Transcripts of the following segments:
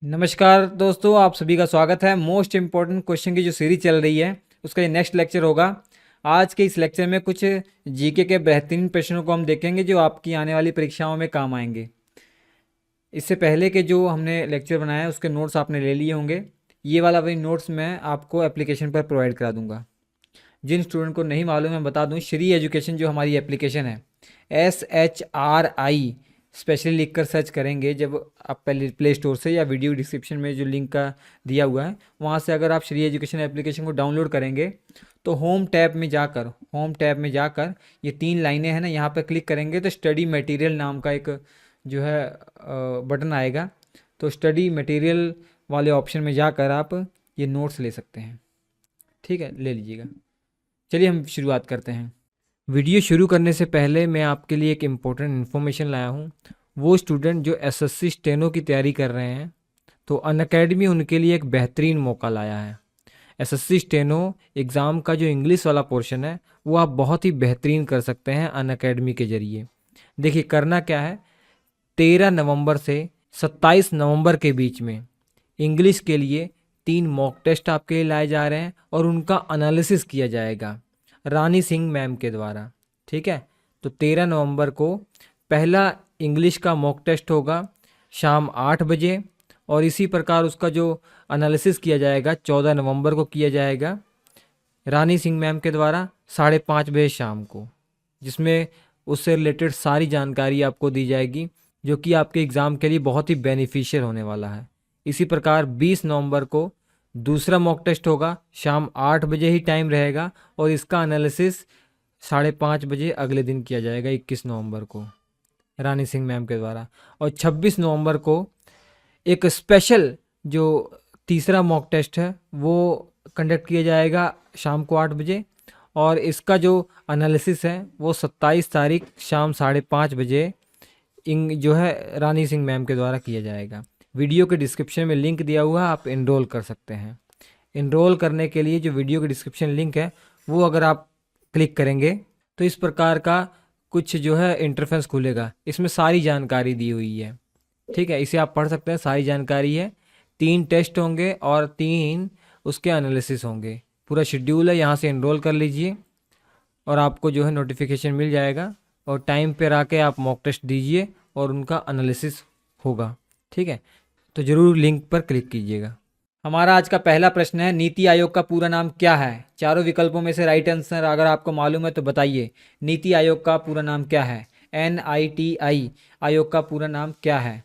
नमस्कार दोस्तों, आप सभी का स्वागत है। मोस्ट इम्पॉर्टेंट क्वेश्चन की जो सीरीज चल रही है उसका ये नेक्स्ट लेक्चर होगा। आज के इस लेक्चर में कुछ जीके के बेहतरीन प्रश्नों को हम देखेंगे जो आपकी आने वाली परीक्षाओं में काम आएंगे। इससे पहले के जो हमने लेक्चर बनाया है उसके नोट्स आपने ले लिए होंगे। ये वाला वही नोट्स मैं आपको एप्लीकेशन पर प्रोवाइड करा दूंगा। जिन स्टूडेंट को नहीं मालूम है बता दूं, श्री एजुकेशन जो हमारी एप्लीकेशन है, SHRI स्पेशली लिख कर सर्च करेंगे जब आप पहले प्ले स्टोर से या वीडियो डिस्क्रिप्शन में जो लिंक का दिया हुआ है वहाँ से अगर आप श्री एजुकेशन एप्लीकेशन को डाउनलोड करेंगे तो होम टैब में जाकर ये 3 लाइनें हैं ना, यहाँ पर क्लिक करेंगे तो स्टडी मटेरियल नाम का एक जो है बटन आएगा। तो स्टडी मटेरियल वाले ऑप्शन में जाकर आप ये नोट्स ले सकते हैं। ठीक है, ले लीजिएगा। चलिए हम शुरुआत करते हैं। वीडियो शुरू करने से पहले मैं आपके लिए एक इम्पोर्टेंट इन्फॉर्मेशन लाया हूँ। वो स्टूडेंट जो एसएससी स्टेनो की तैयारी कर रहे हैं तो अनअकैडमी उनके लिए एक बेहतरीन मौका लाया है। एसएससी स्टेनो एग्ज़ाम का जो इंग्लिश वाला पोर्शन है वो आप बहुत ही बेहतरीन कर सकते हैं अनअकैडमी के ज़रिए। देखिए करना क्या है, 13 नवंबर से 27 नवंबर के बीच में इंग्लिश के लिए 3 मॉक टेस्ट आपके लिए लाए जा रहे हैं और उनका एनालिसिस किया जाएगा रानी सिंह मैम के द्वारा। ठीक है, तो 13 नवंबर को पहला इंग्लिश का मॉक टेस्ट होगा शाम 8 बजे और इसी प्रकार उसका जो एनालिसिस किया जाएगा 14 नवंबर को किया जाएगा रानी सिंह मैम के द्वारा 5:30 बजे शाम को, जिसमें उससे रिलेटेड सारी जानकारी आपको दी जाएगी जो कि आपके एग्ज़ाम के लिए बहुत ही बेनिफिशियल होने वाला है। इसी प्रकार 20 नवंबर को दूसरा मॉक टेस्ट होगा, शाम 8 बजे ही टाइम रहेगा और इसका एनालिसिस 5:30 बजे अगले दिन किया जाएगा 21 नवंबर को रानी सिंह मैम के द्वारा। और 26 नवंबर को एक स्पेशल जो तीसरा मॉक टेस्ट है वो कंडक्ट किया जाएगा शाम को 8 बजे और इसका जो एनालिसिस है वो 27 तारीख शाम 5:30 बजे जो है रानी सिंह मैम के द्वारा किया जाएगा। वीडियो के डिस्क्रिप्शन में लिंक दिया हुआ है, आप इनरोल कर सकते हैं। इनरोल करने के लिए जो वीडियो के डिस्क्रिप्शन लिंक है वो अगर आप क्लिक करेंगे तो इस प्रकार का कुछ जो है इंटरफेस खुलेगा। इसमें सारी जानकारी दी हुई है। ठीक है, इसे आप पढ़ सकते हैं, सारी जानकारी है। 3 टेस्ट होंगे और 3 उसके एनालिसिस होंगे। पूरा शेड्यूल है, यहाँ से इनरोल कर लीजिए और आपको जो है नोटिफिकेशन मिल जाएगा और टाइम पर आके आप मॉक टेस्ट दीजिए और उनका एनालिसिस होगा। ठीक है, तो ज़रूर लिंक पर क्लिक कीजिएगा। हमारा आज का पहला प्रश्न है, नीति आयोग का पूरा नाम क्या है? चारों विकल्पों में से राइट आंसर अगर आपको मालूम है तो बताइए। नीति आयोग का पूरा नाम क्या है? NITI आयोग का पूरा नाम क्या है?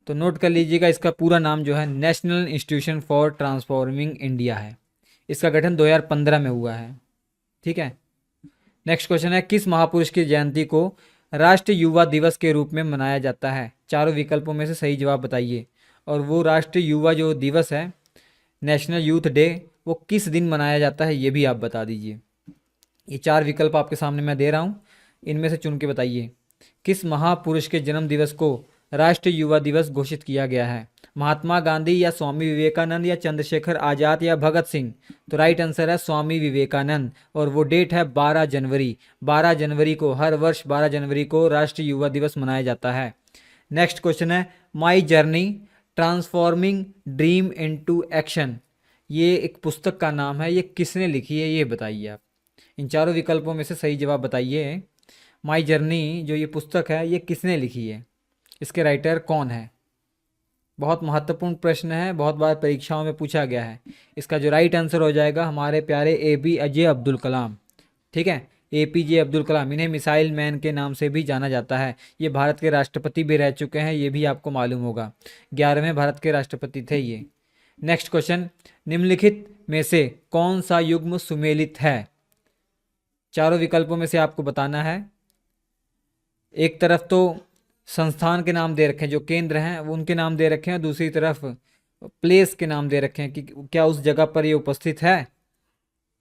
तो नोट कर लीजिएगा, इसका पूरा नाम जो है national institution for transforming India है। इसका गठन 2015 में हुआ है। ठीक है, नेक्स्ट क्वेश्चन है, किस महापुरुष की जयंती को राष्ट्रीय युवा दिवस के रूप में मनाया जाता है? चारों विकल्पों में से सही जवाब बताइए। और वो राष्ट्रीय युवा जो दिवस है, नेशनल यूथ डे, वो किस दिन मनाया जाता है ये भी आप बता दीजिए। ये 4 विकल्प आपके सामने मैं दे रहा हूँ, इनमें से चुन के बताइए। किस महापुरुष के जन्म दिवस को राष्ट्रीय युवा दिवस घोषित किया गया है? महात्मा गांधी या स्वामी विवेकानंद या चंद्रशेखर आज़ाद या भगत सिंह? तो राइट आंसर है स्वामी विवेकानंद और वो डेट है 12 जनवरी। 12 जनवरी को, हर वर्ष 12 जनवरी को राष्ट्रीय युवा दिवस मनाया जाता है। नेक्स्ट क्वेश्चन है, my journey transforming dream into action, ये एक पुस्तक का नाम है, ये किसने लिखी है ये बताइए आप। इन चारों विकल्पों में से सही जवाब बताइए। माई जर्नी जो ये पुस्तक है ये किसने लिखी है, इसके राइटर कौन है? बहुत महत्वपूर्ण प्रश्न है, बहुत बार परीक्षाओं में पूछा गया है। इसका जो राइट आंसर हो जाएगा हमारे प्यारे APJ अब्दुल कलाम। ठीक है, APJ अब्दुल कलाम, इन्हें मिसाइल मैन के नाम से भी जाना जाता है। ये भारत के राष्ट्रपति भी रह चुके हैं, ये भी आपको मालूम होगा। 11वें भारत के राष्ट्रपति थे ये। नेक्स्ट क्वेश्चन, निम्नलिखित में से कौन सा युग्म सुमेलित है? चारों विकल्पों में से आपको बताना है। एक तरफ तो संस्थान के नाम दे रखे हैं, जो केंद्र हैं वो उनके नाम दे रखे हैं, दूसरी तरफ प्लेस के नाम दे रखे हैं कि क्या उस जगह पर ये उपस्थित है।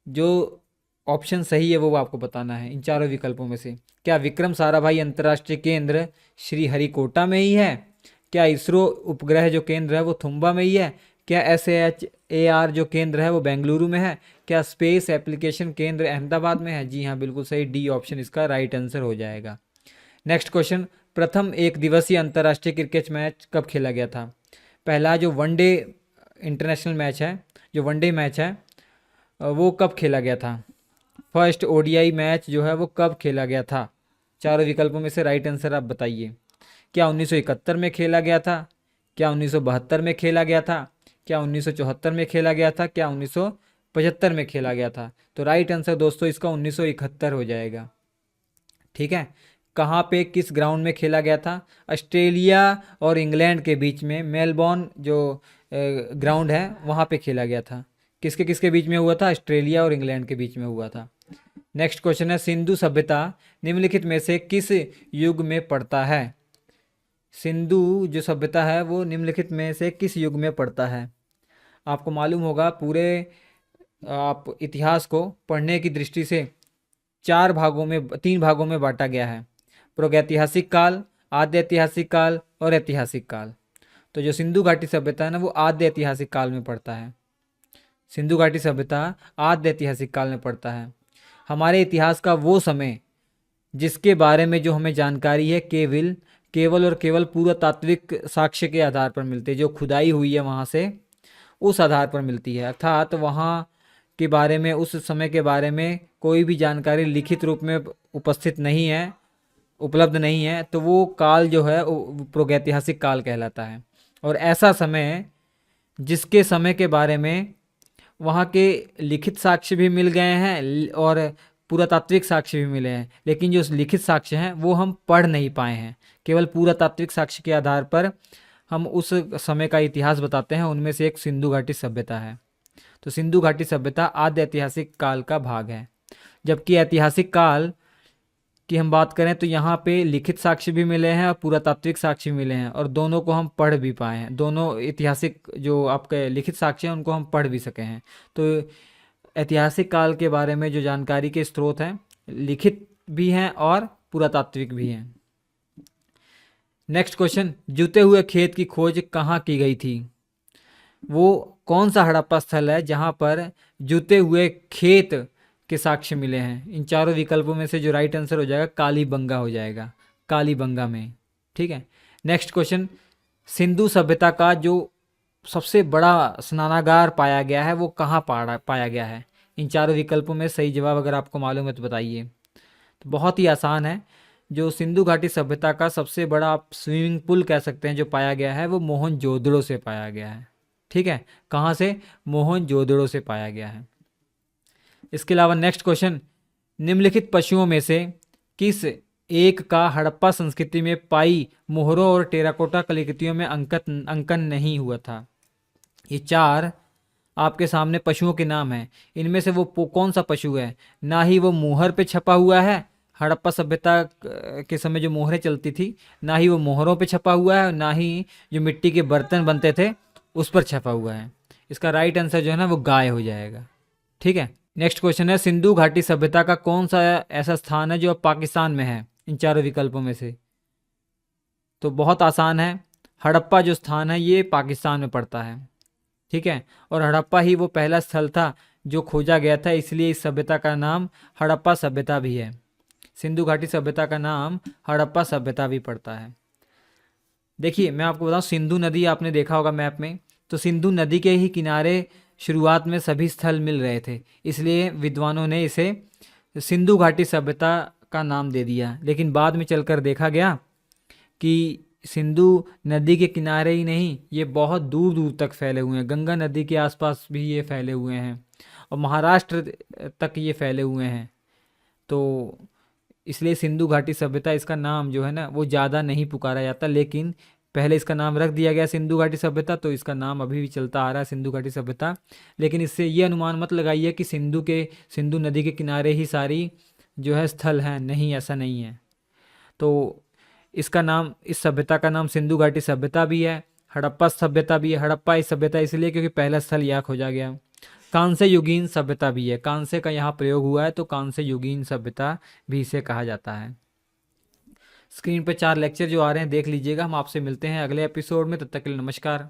जो ऑप्शन सही है वो आपको बताना है इन चारों विकल्पों में से। क्या विक्रम साराभाई अंतर्राष्ट्रीय केंद्र श्रीहरिकोटा में ही है? क्या इसरो उपग्रह जो केंद्र है वो थुम्बा में ही है? क्या SAR जो केंद्र है वो बेंगलुरु में है? क्या स्पेस एप्लीकेशन केंद्र अहमदाबाद में है? जी हाँ, बिल्कुल सही, D ऑप्शन इसका राइट आंसर हो जाएगा। नेक्स्ट क्वेश्चन, प्रथम एक दिवसीय अंतर्राष्ट्रीय क्रिकेट मैच कब खेला गया था? पहला जो वनडे इंटरनेशनल मैच है, जो वनडे मैच है वो कब खेला गया था? फर्स्ट ओडीआई मैच जो है वो कब खेला गया था? चारों विकल्पों में से राइट आंसर आप बताइए। क्या 1971 में खेला गया था? क्या 1972 में खेला गया था? क्या 1974 में खेला गया था? क्या 1975 में खेला गया था? तो राइट आंसर दोस्तों इसका 1971 हो जाएगा। ठीक है। कहाँ पे, किस ग्राउंड में खेला गया था? ऑस्ट्रेलिया और इंग्लैंड के बीच में मेलबॉर्न जो ग्राउंड है वहाँ पे खेला गया था। किसके किसके बीच में हुआ था? ऑस्ट्रेलिया और इंग्लैंड के बीच में हुआ था। नेक्स्ट क्वेश्चन है, सिंधु सभ्यता निम्नलिखित में से किस युग में पड़ता है? सिंधु जो सभ्यता है वो निम्नलिखित में से किस युग में पड़ता है? आपको मालूम होगा पूरे आप इतिहास को पढ़ने की दृष्टि से तीन भागों में बांटा गया है। प्रागैतिहासिक काल, आद्य ऐतिहासिक काल और ऐतिहासिक काल। तो जो सिंधु घाटी सभ्यता है ना वो आद्य ऐतिहासिक काल में पड़ता है। सिंधु घाटी सभ्यता आद्य ऐतिहासिक काल में पड़ता है। हमारे इतिहास का वो समय जिसके बारे में जो हमें जानकारी है केवल और केवल पुरातात्विक साक्ष्य के आधार पर मिलती है, जो खुदाई हुई है वहाँ से उस आधार पर मिलती है। अर्थात वहाँ के बारे में, उस समय के बारे में कोई भी जानकारी लिखित रूप में उपस्थित नहीं है, उपलब्ध नहीं है, तो वो काल जो है वो प्रागैतिहासिक काल कहलाता है। और ऐसा समय जिसके समय के बारे में वहाँ के लिखित साक्ष्य भी मिल गए हैं और पुरातात्विक साक्ष्य भी मिले हैं, लेकिन जो लिखित साक्ष्य हैं वो हम पढ़ नहीं पाए हैं। केवल पुरातात्विक साक्ष्य के आधार पर हम उस समय का इतिहास बताते हैं। उनमें से एक सिंधु घाटी सभ्यता है। तो सिंधु घाटी सभ्यता आद्य ऐतिहासिक काल का भाग है। जबकि ऐतिहासिक काल की हम बात करें तो यहाँ पे लिखित साक्ष्य भी मिले हैं और पुरातात्विक साक्ष्य मिले हैं, और दोनों को हम पढ़ भी पाए हैं। दोनों ऐतिहासिक जो आपके लिखित साक्ष्य हैं उनको हम पढ़ भी सके हैं। तो ऐतिहासिक काल के बारे में जो जानकारी के स्रोत हैं लिखित भी हैं और पुरातात्विक भी हैं। नेक्स्ट क्वेश्चन, जुते हुए खेत की खोज कहाँ की गई थी? वो कौन सा हड़प्पा स्थल है जहाँ पर जुते हुए खेत के साक्ष्य मिले हैं? इन चारों विकल्पों में से जो राइट आंसर हो जाएगा कालीबंगा हो जाएगा, कालीबंगा में। ठीक है। नेक्स्ट क्वेश्चन, सिंधु सभ्यता का जो सबसे बड़ा स्नानागार पाया गया है वो कहाँ पाया गया है? इन चारों विकल्पों में सही जवाब अगर आपको मालूम है तो बताइए। तो बहुत ही आसान है। जो सिंधु घाटी सभ्यता का सबसे बड़ा आप स्विमिंग पूल कह सकते हैं जो पाया गया है वो मोहनजोदड़ो से पाया गया है। ठीक है। कहाँ से? मोहनजोदड़ो से पाया गया है। इसके अलावा नेक्स्ट क्वेश्चन, निम्नलिखित पशुओं में से किस एक का हड़प्पा संस्कृति में पाई मोहरों और टेराकोटा कलाकृतियों में अंकन नहीं हुआ था? ये चार आपके सामने पशुओं के नाम हैं। इनमें से वो कौन सा पशु है? ना ही वो मोहर पे छपा हुआ है, हड़प्पा सभ्यता के समय जो मोहरें चलती थी, ना ही वो मोहरों पे छपा हुआ है, ना ही जो मिट्टी के बर्तन बनते थे उस पर छपा हुआ है। इसका राइट आंसर जो है ना वो गाय हो जाएगा। ठीक है। नेक्स्ट क्वेश्चन है, सिंधु घाटी सभ्यता का कौन सा ऐसा स्थान है जो अब पाकिस्तान में है? इन चारों विकल्पों में से। तो बहुत आसान है, हड़प्पा जो स्थान है ये पाकिस्तान में पड़ता है। ठीक है। और हड़प्पा ही वो पहला स्थल था जो खोजा गया था, इसलिए इस सभ्यता का नाम हड़प्पा सभ्यता भी है। सिंधु घाटी सभ्यता का नाम हड़प्पा सभ्यता भी पड़ता है। देखिए मैं आपको बताऊं, सिंधु नदी आपने देखा होगा मैप में, तो सिंधु नदी के ही किनारे शुरुआत में सभी स्थल मिल रहे थे, इसलिए विद्वानों ने इसे सिंधु घाटी सभ्यता का नाम दे दिया। लेकिन बाद में चलकर देखा गया कि सिंधु नदी के किनारे ही नहीं, ये बहुत दूर दूर तक फैले हुए हैं। गंगा नदी के आसपास भी ये फैले हुए हैं और महाराष्ट्र तक ये फैले हुए हैं। तो इसलिए सिंधु घाटी सभ्यता, इसका नाम जो है ना वो ज़्यादा नहीं पुकारा जाता, लेकिन पहले इसका नाम रख दिया गया सिंधु घाटी सभ्यता, तो इसका नाम अभी भी चलता आ रहा है सिंधु घाटी सभ्यता। लेकिन इससे ये अनुमान मत लगाइए कि सिंधु नदी के किनारे ही सारी जो है स्थल हैं, नहीं, ऐसा नहीं है। तो इसका नाम, इस सभ्यता का नाम सिंधु घाटी सभ्यता भी है, हड़प्पा सभ्यता भी है। हड़प्पा इस सभ्यता इसलिए क्योंकि पहला स्थल यहाँ खोजा गया। कांस्य युगीन सभ्यता भी है, कांस्य का यहाँ प्रयोग हुआ है तो कांस्य युगीन सभ्यता भी इसे कहा जाता है। स्क्रीन पर 4 लेक्चर जो आ रहे हैं देख लीजिएगा। हम आपसे मिलते हैं अगले एपिसोड में, तब तक के लिए नमस्कार।